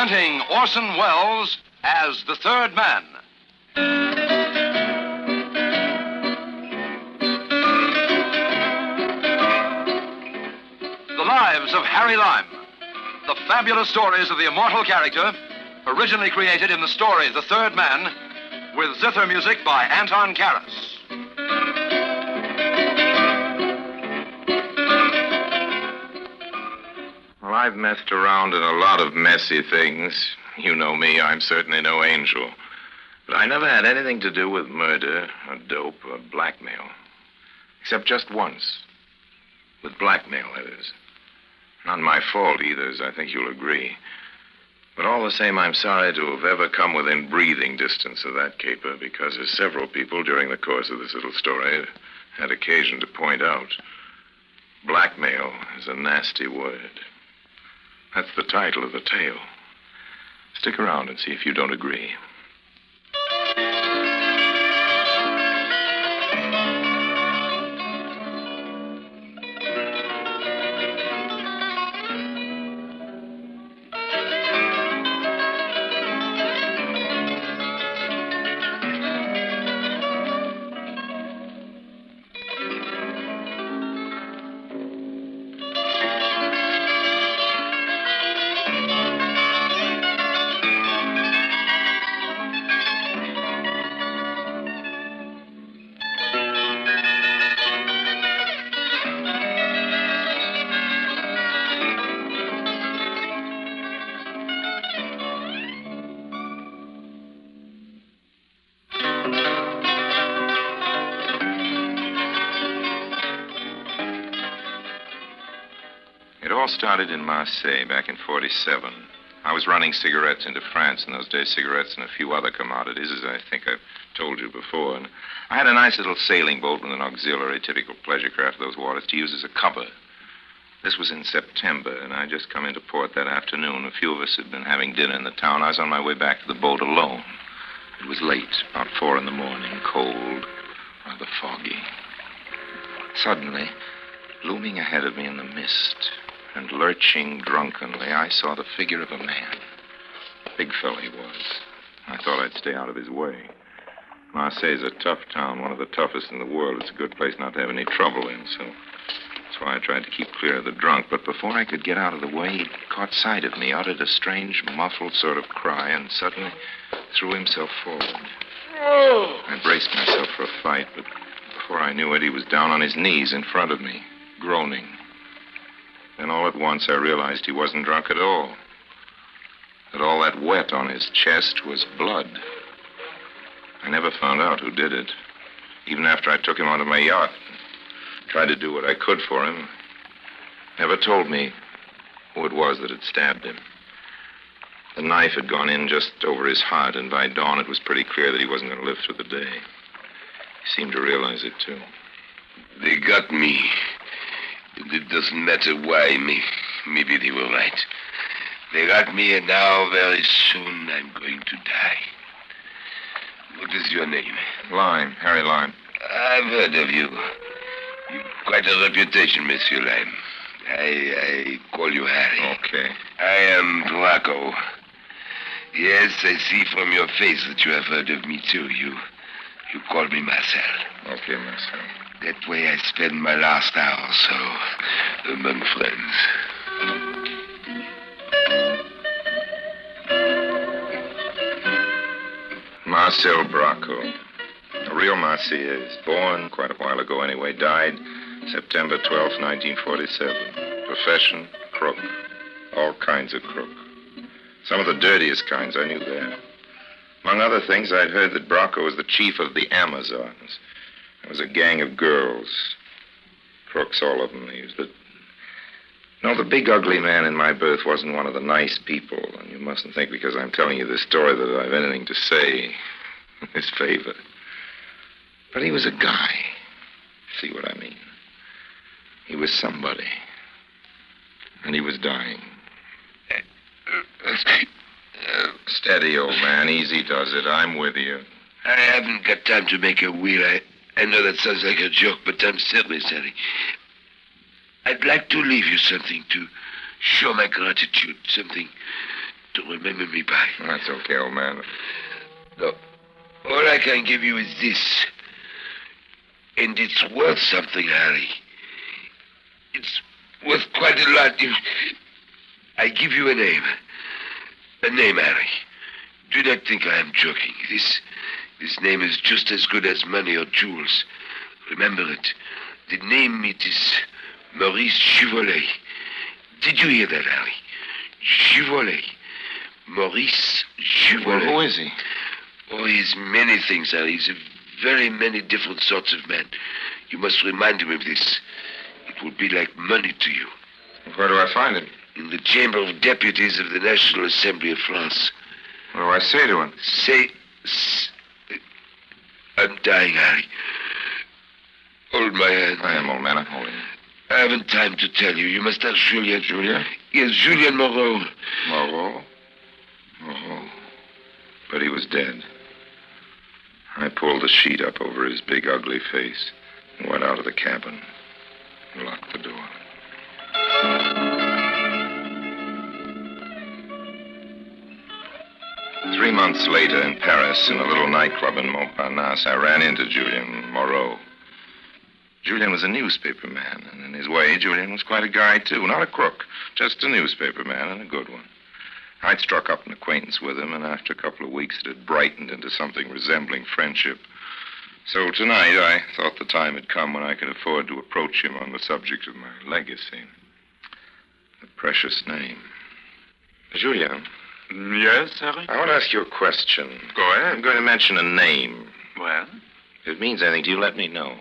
Presenting Orson Welles as the Third Man. The Lives of Harry Lime. The fabulous stories of the immortal character, originally created in the story The Third Man, with zither music by Anton Karas. Well, I've messed around in a lot of messy things. You know me, I'm certainly no angel. But I never had anything to do with murder, or dope, or blackmail. Except just once. With blackmail, that is. Not my fault either, as I think you'll agree. But all the same, I'm sorry to have ever come within breathing distance of that caper, because as several people during the course of this little story had occasion to point out, blackmail is a nasty word. That's the title of the tale. Stick around and see if you don't agree. It all started in Marseille back in '47. I was running cigarettes into France in those days, cigarettes and a few other commodities, as I think I've told you before. And I had a nice little sailing boat with an auxiliary, typical pleasure craft of those waters, to use as a cover. This was in September, and I'd just come into port that afternoon. A few of us had been having dinner in the town. I was on my way back to the boat alone. It was late, about 4 in the morning, cold, rather foggy. Suddenly, looming ahead of me in the mist, and lurching drunkenly, I saw the figure of a man. Big fellow he was. I thought I'd stay out of his way. Marseille's a tough town, one of the toughest in the world. It's a good place not to have any trouble in, so that's why I tried to keep clear of the drunk. But before I could get out of the way, he caught sight of me, uttered a strange, muffled sort of cry, and suddenly threw himself forward. I braced myself for a fight, but before I knew it, he was down on his knees in front of me, groaning. Then all at once I realized he wasn't drunk at all. That all that wet on his chest was blood. I never found out who did it. Even after I took him onto my yacht, tried to do what I could for him, never told me who it was that had stabbed him. The knife had gone in just over his heart, and by dawn it was pretty clear that he wasn't going to live through the day. He seemed to realize it, too. They got me. It doesn't matter why. Maybe they were right. They got me, and now very soon I'm going to die. What is your name? Lime, Harry Lime. I've heard of you. You've quite a reputation, Monsieur Lime. I call you Harry. Okay. I am Draco. Yes, I see from your face that you have heard of me, too. You call me Marcel. Okay, Marcel. That way I spend my last hour or so among friends. Marcel Bracco. A real Marseillaise. Born quite a while ago anyway. Died September 12th, 1947. Profession, crook. All kinds of crook. Some of the dirtiest kinds, I knew that. Among other things, I'd heard that Bracco was the chief of the Amazons. There was a gang of girls. Crooks, all of them. He was the... No, the big ugly man in my berth wasn't one of the nice people. And you mustn't think because I'm telling you this story that I've anything to say in his favor. But he was a guy. See what I mean? He was somebody. And he was dying. Steady, old man. Easy does it. I'm with you. I haven't got time to make a wheel. I know that sounds like a joke, but I'm serious, Harry. I'd like to leave you something to show my gratitude, something to remember me by. That's okay, old man. No. All I can give you is this. And it's worth something, Harry. It's worth quite a lot. I give you a name. A name, Harry. Do not think I am joking. This name is just as good as money or jewels. Remember it. The name, it is Maurice Givolet. Did you hear that, Harry? Givolet. Maurice Givolet. Well, who is he? Oh, he's many things, Harry. He's a very many different sorts of man. You must remind him of this. It will be like money to you. Where do I find him? In the Chamber of Deputies of the National Assembly of France. What do I say to him? I'm dying, Harry. Hold my hand. I am, old man. I'm holding it. I haven't time to tell you. You must ask Julian. Julian? Yes, Julian Morrow. Morrow? Oh. But he was dead. I pulled the sheet up over his big, ugly face and went out of the cabin and locked the door. Three months later in Paris, in a little nightclub in Montparnasse, I ran into Julian Morrow. Julian was a newspaper man, and in his way, Julian was quite a guy, too. Not a crook, just a newspaper man, and a good one. I'd struck up an acquaintance with him, and after a couple of weeks, it had brightened into something resembling friendship. So tonight, I thought the time had come when I could afford to approach him on the subject of my legacy. The precious name. Julian. Yes, Harry? I want to ask you a question. Go ahead. I'm going to mention a name. Well? If it means anything to you, let me know.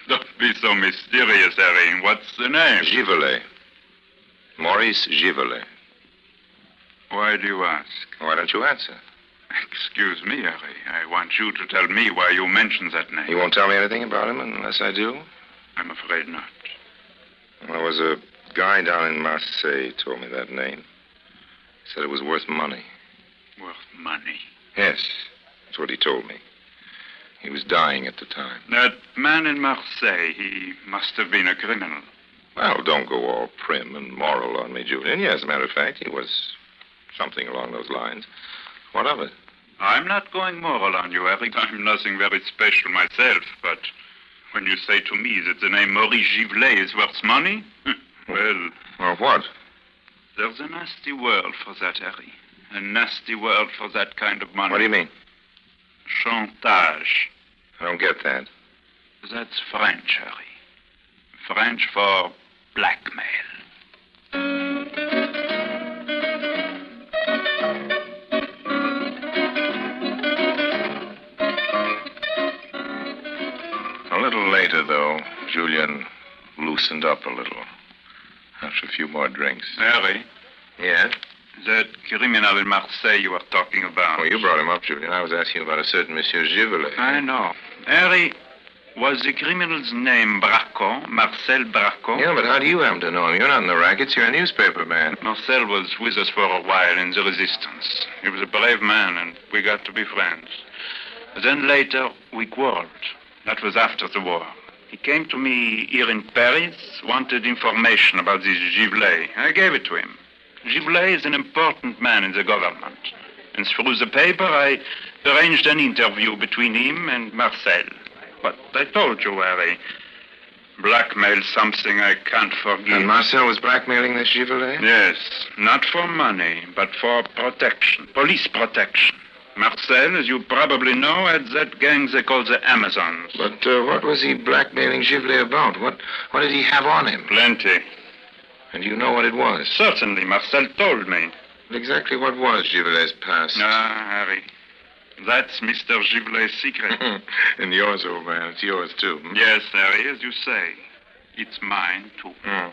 Don't be so mysterious, Harry. What's the name? Givolet. Maurice Givolet. Why do you ask? Why don't you answer? Excuse me, Harry. I want you to tell me why you mentioned that name. You won't tell me anything about him unless I do? I'm afraid not. Well, there was a guy down in Marseille told me that name. He said it was worth money. Worth money? Yes, that's what he told me. He was dying at the time. That man in Marseille, he must have been a criminal. Well, don't go all prim and moral on me, Julian. Yes, as a matter of fact, he was something along those lines. What of it? I'm not going moral on you, Harry. I'm nothing very special myself, but when you say to me that the name Maurice Givolet is worth money, well... Well, what? There's a nasty world for that, Harry. A nasty world for that kind of money. What do you mean? Chantage. I don't get that. That's French, Harry. French for blackmail. A little later, though, Julian loosened up a little after a few more drinks. Harry? Yes? That criminal in Marseille you were talking about. Oh, you brought him up, Julian. I was asking about a certain Monsieur Givolet. I know. Harry, was the criminal's name Bracco, Marcel Bracco? Yeah, but how do you happen to know him? You're not in the rackets. You're a newspaper man. Marcel was with us for a while in the resistance. He was a brave man, and we got to be friends. Then later, we quarreled. That was after the war. He came to me here in Paris, wanted information about this Givolet. I gave it to him. Givolet is an important man in the government. And through the paper, I arranged an interview between him and Marcel. But I told you, Harry, blackmail's something I can't forgive. And Marcel was blackmailing this Givolet? Yes, not for money, but for protection, police protection. Marcel, as you probably know, had that gang they call the Amazons. But what was he blackmailing Givolet about? What did he have on him? Plenty. And you know what it was? Certainly, Marcel told me. But exactly what was Givolet's past? Harry, that's Mr. Givolet's secret. And yours, old man. It's yours, too. Yes, Harry, as you say. It's mine, too. Oh,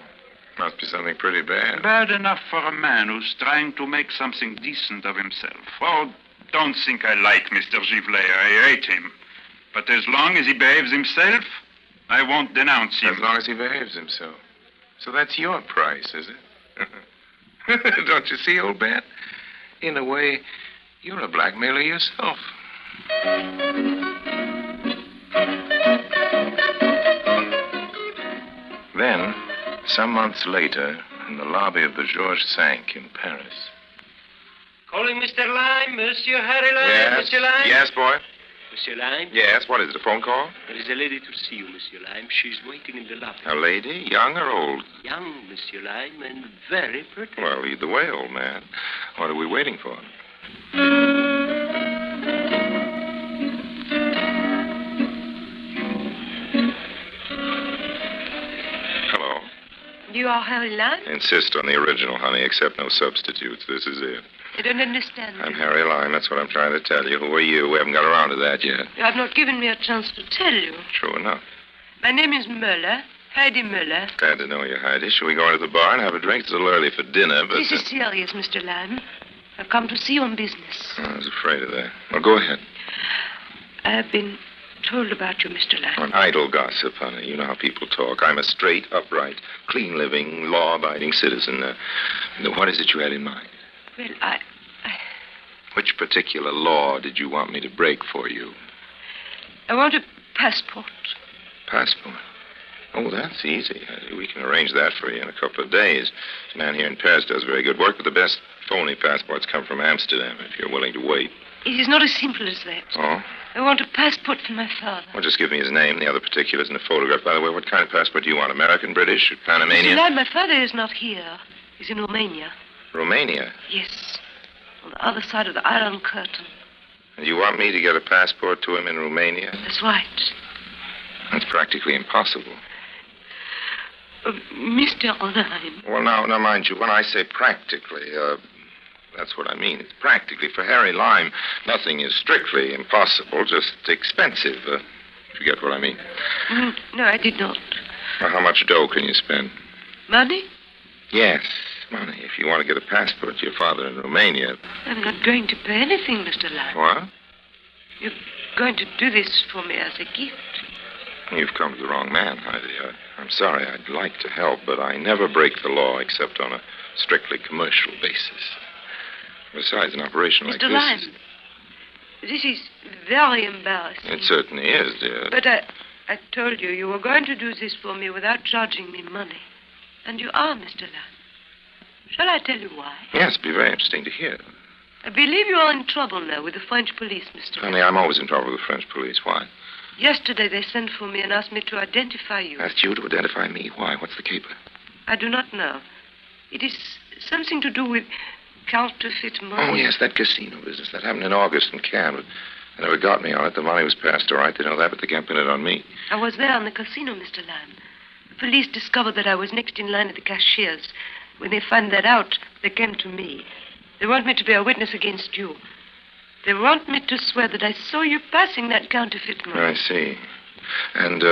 must be something pretty bad. Bad enough for a man who's trying to make something decent of himself. Oh, don't think I like Mr. Givolet. I hate him. But as long as he behaves himself, I won't denounce him. As long as he behaves himself. So that's your price, is it? Don't you see, old man? In a way, you're a blackmailer yourself. Then, some months later, in the lobby of the Georges V in Paris, Calling Mr. Lime, Monsieur Harry Lime, Yes. Monsieur Lime. Yes, boy? Monsieur Lime? Yes, what is it, a phone call? There is a lady to see you, Monsieur Lime. She's waiting in the lobby. A lady, young or old? Young, Monsieur Lime, and very pretty. Well, lead the way, old man. What are we waiting for? Hello. You are Harry Lime? Insist on the original, honey, accept no substitutes. This is it. I don't understand. I'm Harry Lime. That's what I'm trying to tell you. Who are you? We haven't got around to that yet. You have not given me a chance to tell you. True enough. My name is Muller, Heidi Muller. Glad to know you, Heidi. Shall we go into the bar and have a drink? It's a little early for dinner, but... This is serious, Mr. Lime. I've come to see you on business. I was afraid of that. Well, go ahead. I have been told about you, Mr. Lime. On idle gossip, honey. You know how people talk. I'm a straight, upright, clean-living, law-abiding citizen. What is it you had in mind? Well, Which particular law did you want me to break for you? I want a passport. Passport? Oh, that's easy. We can arrange that for you in a couple of days. This man here in Paris does very good work, but the best phony passports come from Amsterdam, if you're willing to wait. It is not as simple as that. Oh? I want a passport for my father. Well, just give me his name, the other particulars, and a photograph. By the way, what kind of passport do you want? American, British, Mr. Panamanian? Lime, my father is not here. He's in Romania. Romania? Yes. On the other side of the Iron Curtain. And you want me to get a passport to him in Romania? That's right. That's practically impossible. Mr. Lime. Well, now, mind you, when I say practically, that's what I mean. It's practically. For Harry Lime, nothing is strictly impossible, just expensive. If you get what I mean. No, I did not. Well, how much dough can you spend? Money? Yes, money. If you want to get a passport to your father in Romania. I'm not going to pay anything, Mr. Lime. What? You're going to do this for me as a gift. You've come to the wrong man, Heidi. I'm sorry. I'd like to help, but I never break the law except on a strictly commercial basis. Besides, an operation like Mr. this... Lime, this is very embarrassing. It certainly is, dear. But I told you you were going to do this for me without charging me money. And you are, Mr. Lime. Shall I tell you why? Yes, it'd be very interesting to hear. I believe you are in trouble now with the French police, Mr. Honey, Lime. I'm always in trouble with the French police. Why? Yesterday they sent for me and asked me to identify you. Asked you to identify me? Why? What's the caper? I do not know. It is something to do with counterfeit money. Oh, yes, that casino business. That happened in August in Cannes. They never got me on it. The money was passed all right. They know that, but they can't pin it on me. I was there in the casino, Mr. Lime. The police discovered that I was next in line at the cashier's. When they found that out, they came to me. They want me to be a witness against you. They want me to swear that I saw you passing that counterfeit money. I see. And,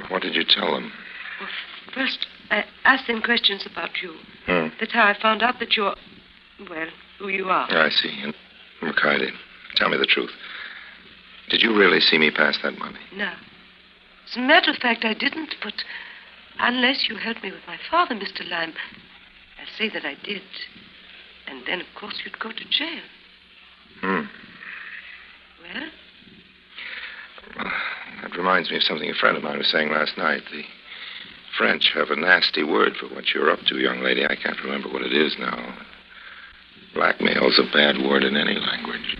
what did you tell them? Well, first, I asked them questions about you. That's how I found out that you're, well, who you are. I see. And, look, Heidi, tell me the truth. Did you really see me pass that money? No. As a matter of fact, I didn't, but unless you helped me with my father, Mr. Lime, I'll say that I did. And then, of course, you'd go to jail. Well? Well, that reminds me of something a friend of mine was saying last night. The French have a nasty word for what you're up to, young lady. I can't remember what it is now. Blackmail's a bad word in any language.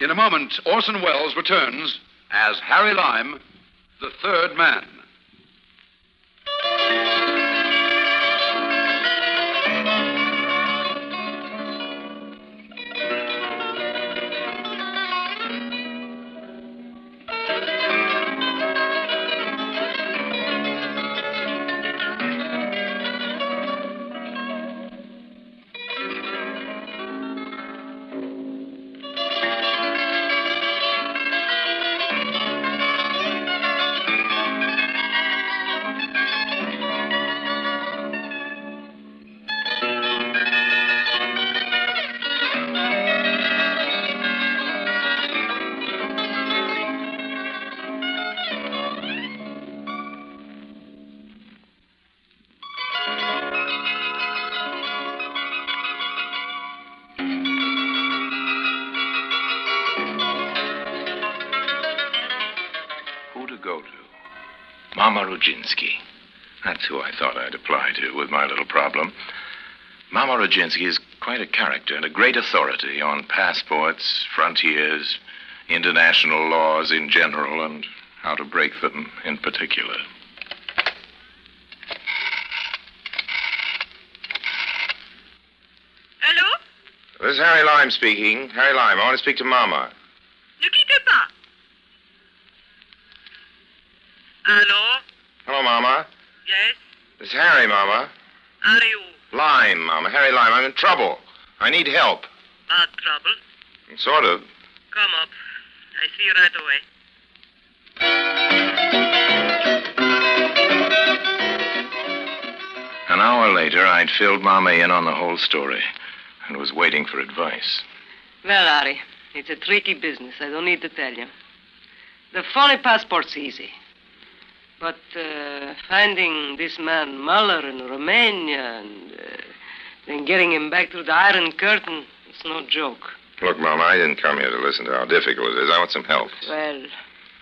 In a moment, Orson Welles returns as Harry Lime, the third man. Mama Rajinsky. That's who I thought I'd apply to with my little problem. Mama Rajinsky is quite a character and a great authority on passports, frontiers, international laws in general, and how to break them in particular. Allô? This is Harry Lime speaking. Harry Lime, I want to speak to Mama. Ne quittez pas. Allô? Hello, Mama. Yes? This is Harry, Mama. Are you? Lime, Mama. Harry Lime. I'm in trouble. I need help. Bad trouble? Sort of. Come up. I see you right away. An hour later, I'd filled Mama in on the whole story and was waiting for advice. Well, Harry, it's a tricky business. I don't need to tell you. The phony passport's easy. But finding this man Muller in Romania and then getting him back through the Iron Curtain, it's no joke. Look, Mama, I didn't come here to listen to how difficult it is. I want some help. Well,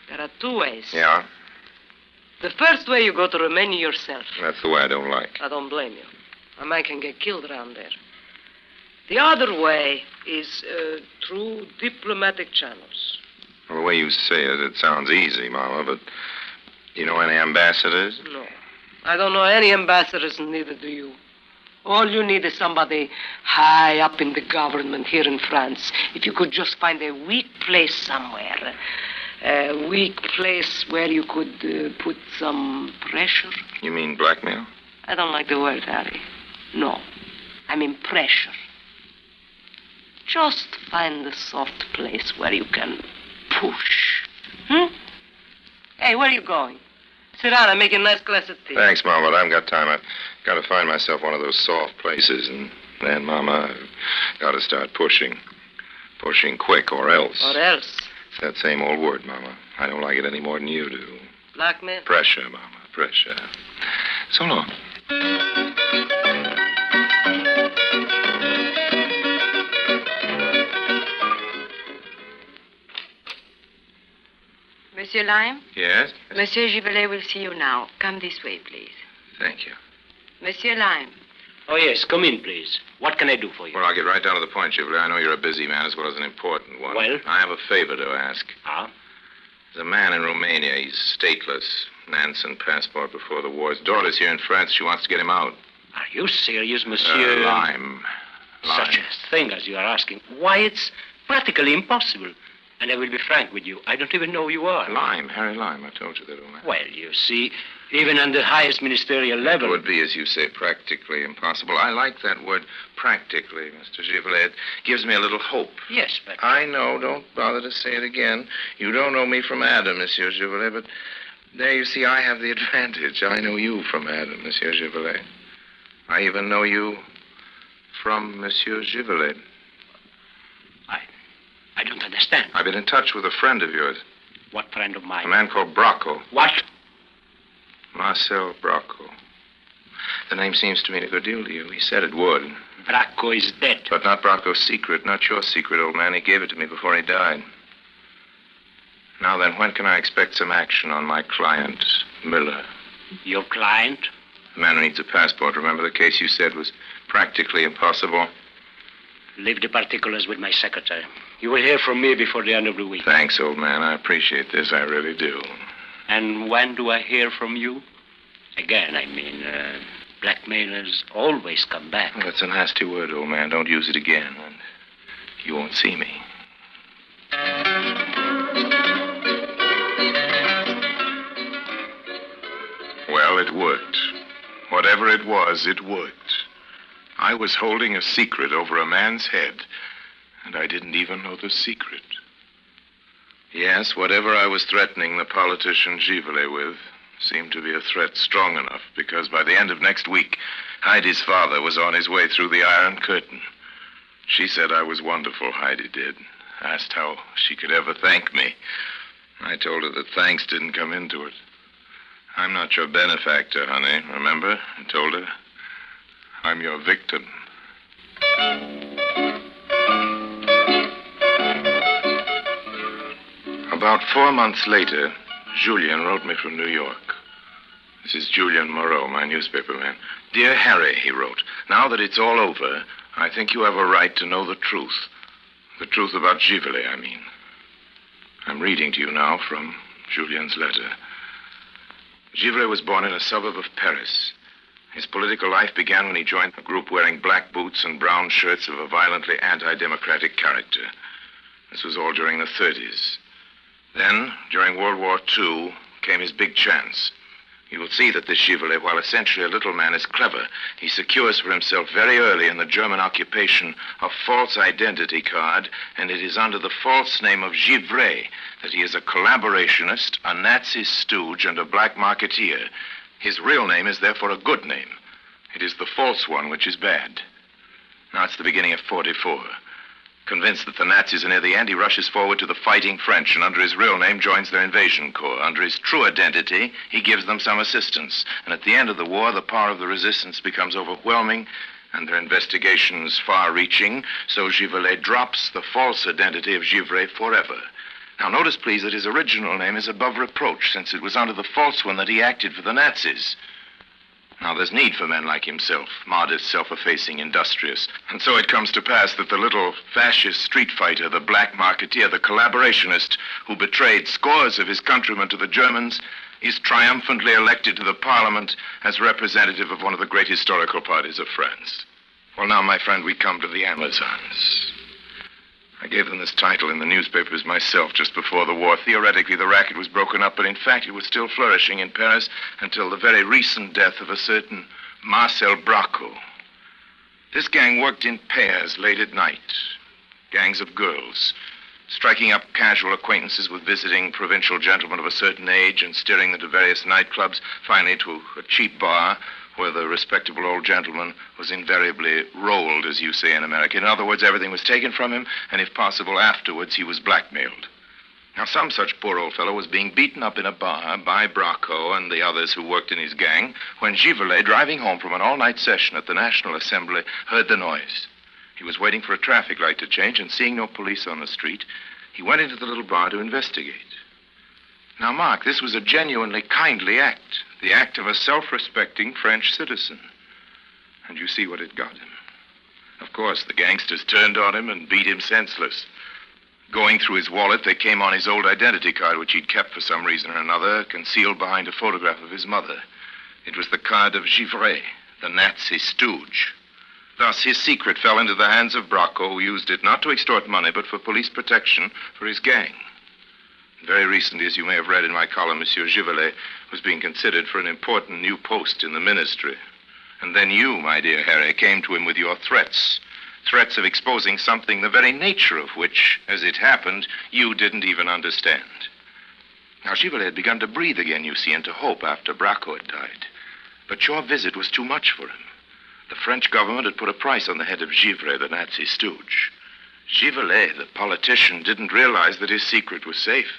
there are two ways. Yeah? The first way, you go to Romania yourself. That's the way I don't like. I don't blame you. A man can get killed around there. The other way is through diplomatic channels. Well, the way you say it, it sounds easy, Mama, but do you know any ambassadors? No. I don't know any ambassadors, and neither do you. All you need is somebody high up in the government here in France. If you could just find a weak place somewhere. A weak place where you could put some pressure. You mean blackmail? I don't like the word, Harry. No. I mean pressure. Just find a soft place where you can push. Hey, where are you going? Sit down. I'm making a nice glass of tea. Thanks, Mama, but I haven't got time. I've got to find myself one of those soft places, and then, Mama, I've got to start pushing. Pushing quick, or else. Or else? It's that same old word, Mama. I don't like it any more than you do. Blackmail? Pressure, Mama, pressure. So long. Monsieur Lime? Yes? Monsieur Givelet will see you now. Come this way, please. Thank you. Monsieur Lime. Oh, yes, come in, please. What can I do for you? Well, I'll get right down to the point, Chivley. I know you're a busy man as well as an important one. Well? I have a favor to ask. Ah? There's a man in Romania. He's stateless. Nansen passport before the war. His daughter's here in France. She wants to get him out. Are you serious, monsieur? Lime. Such a thing as you are asking. Why, it's practically impossible. And I will be frank with you. I don't even know who you are. Lime, Harry Lime. I told you that, old man. Well, you see, even on the highest ministerial level... It would be, as you say, practically impossible. I like that word, practically, Mr. Givelet. It gives me a little hope. Yes, but... I know. Don't bother to say it again. You don't know me from Adam, Monsieur Givelet, but there, you see, I have the advantage. I know you from Adam, Monsieur Givelet. I even know you from Monsieur Givelet. I don't understand. I've been in touch with a friend of yours. What friend of mine? A man called Bracco. What? Marcel Bracco. The name seems to mean a good deal to you. He said it would. Bracco is dead. But not Bracco's secret, not your secret, old man. He gave it to me before he died. Now then, when can I expect some action on my client, Miller? Your client? The man who needs a passport. Remember the case you said was practically impossible? Leave the particulars with my secretary. You will hear from me before the end of the week. Thanks, old man. I appreciate this. I really do. And when do I hear from you? Again, I mean, blackmailers always come back. Well, that's a nasty word, old man. Don't use it again, and you won't see me. Well, it worked. Whatever it was, it worked. I was holding a secret over a man's head, and I didn't even know the secret. Yes, whatever I was threatening the politician Givelet with seemed to be a threat strong enough, because by the end of next week, Heidi's father was on his way through the Iron Curtain. She said I was wonderful, Heidi did. Asked how she could ever thank me. I told her that thanks didn't come into it. I'm not your benefactor, honey, remember? I told her. I'm your victim. About 4 months later, Julian wrote me from New York. This is Julian Morrow, my newspaper man. Dear Harry, he wrote, now that it's all over, I think you have a right to know the truth. The truth about Givelet, I mean. I'm reading to you now from Julian's letter. Givelet was born in a suburb of Paris. His political life began when he joined a group wearing black boots and brown shirts of a violently anti-democratic character. This was all during the 30s. Then, during World War II, came his big chance. You will see that this Givelet, while essentially a little man, is clever. He secures for himself very early in the German occupation a false identity card, and it is under the false name of Givelet that he is a collaborationist, a Nazi stooge, and a black marketeer. His real name is therefore a good name. It is the false one which is bad. Now it's the beginning of 44. Convinced that the Nazis are near the end, he rushes forward to the fighting French, and under his real name joins their invasion corps. Under his true identity, he gives them some assistance. And at the end of the war, the power of the resistance becomes overwhelming, and their investigations far-reaching, so Givelet drops the false identity of Givelet forever. Now, notice, please, that his original name is above reproach, since it was under the false one that he acted for the Nazis. Now, there's need for men like himself, modest, self-effacing, industrious. And so it comes to pass that the little fascist street fighter, the black marketeer, the collaborationist who betrayed scores of his countrymen to the Germans, is triumphantly elected to the parliament as representative of one of the great historical parties of France. Well, now, my friend, we come to the Amazons. I gave them this title in the newspapers myself just before the war. Theoretically, the racket was broken up, but in fact, it was still flourishing in Paris until the very recent death of a certain Marcel Bracco. This gang worked in pairs late at night, gangs of girls, striking up casual acquaintances with visiting provincial gentlemen of a certain age and steering them to various nightclubs, finally to a cheap bar where the respectable old gentleman was invariably rolled, as you say in America. In other words, everything was taken from him, and if possible, afterwards, he was blackmailed. Now, some such poor old fellow was being beaten up in a bar by Bracco and the others who worked in his gang when Givelet, driving home from an all-night session at the National Assembly, heard the noise. He was waiting for a traffic light to change, and seeing no police on the street, he went into the little bar to investigate. Now, Mark, this was a genuinely kindly act, the act of a self-respecting French citizen. And you see what it got him. Of course, the gangsters turned on him and beat him senseless. Going through his wallet, they came on his old identity card, which he'd kept for some reason or another, concealed behind a photograph of his mother. It was the card of Givelet, the Nazi stooge. Thus, his secret fell into the hands of Bracco, who used it not to extort money, but for police protection for his gang. Very recently, as you may have read in my column, Monsieur Givelet was being considered for an important new post in the ministry. And then you, my dear Harry, came to him with your threats. Threats of exposing something the very nature of which, as it happened, you didn't even understand. Now, Givelet had begun to breathe again, you see, and to hope after Bracco had died. But your visit was too much for him. The French government had put a price on the head of Givelet, the Nazi stooge. Givelet, the politician, didn't realize that his secret was safe.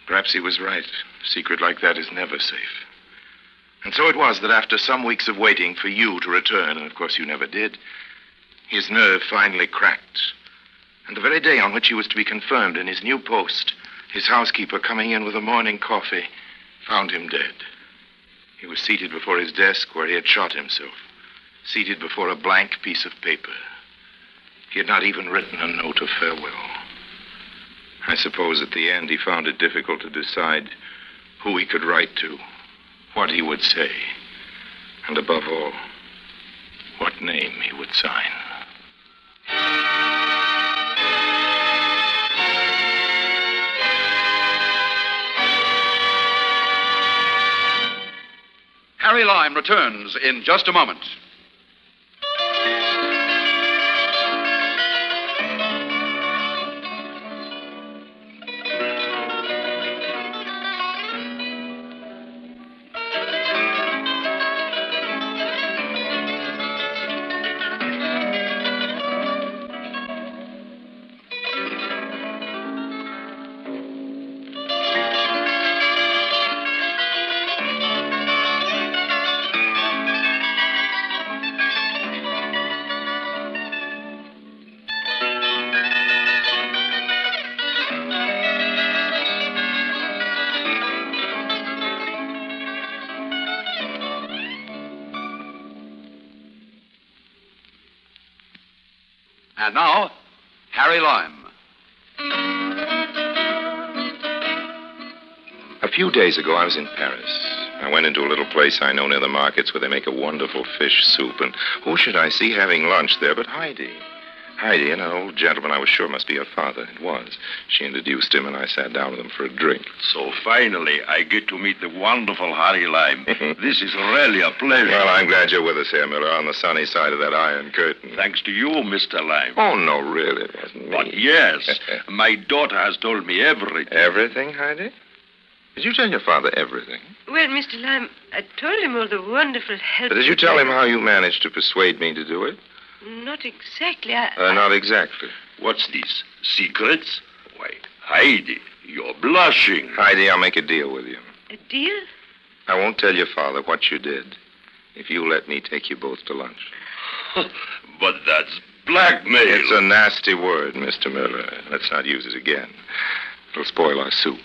Perhaps he was right. A secret like that is never safe. And so it was that after some weeks of waiting for you to return, and of course you never did, his nerve finally cracked. And the very day on which he was to be confirmed in his new post, his housekeeper, coming in with a morning coffee, found him dead. He was seated before his desk where he had shot himself, seated before a blank piece of paper. He had not even written a note of farewell. I suppose at the end he found it difficult to decide who he could write to, what he would say, and above all, what name he would sign. Harry Lime returns in just a moment. And now, Harry Lime. A few days ago, I was in Paris. I went into a little place I know near the markets where they make a wonderful fish soup. And who should I see having lunch there but Heidi? Heidi and an old gentleman I was sure must be her father. It was. She introduced him, and I sat down with him for a drink. So finally, I get to meet the wonderful Harry Lime. This is really a pleasure. Well, I'm glad you're with us here, Miller, on the sunny side of that iron curtain. Thanks to you, Mr. Lime. Oh, no, really, it wasn't me. But yes, my daughter has told me everything. Everything, Heidi? Did you tell your father everything? Well, Mr. Lime, I told him all the wonderful help. But did you tell him how you managed to persuade me to do it? Not exactly. Not exactly. What's this? Secrets? Why, Heidi, you're blushing. Heidi, I'll make a deal with you. A deal? I won't tell your father what you did if you let me take you both to lunch. But that's blackmail. It's a nasty word, Mr. Miller. Let's not use it again. It'll spoil our soup.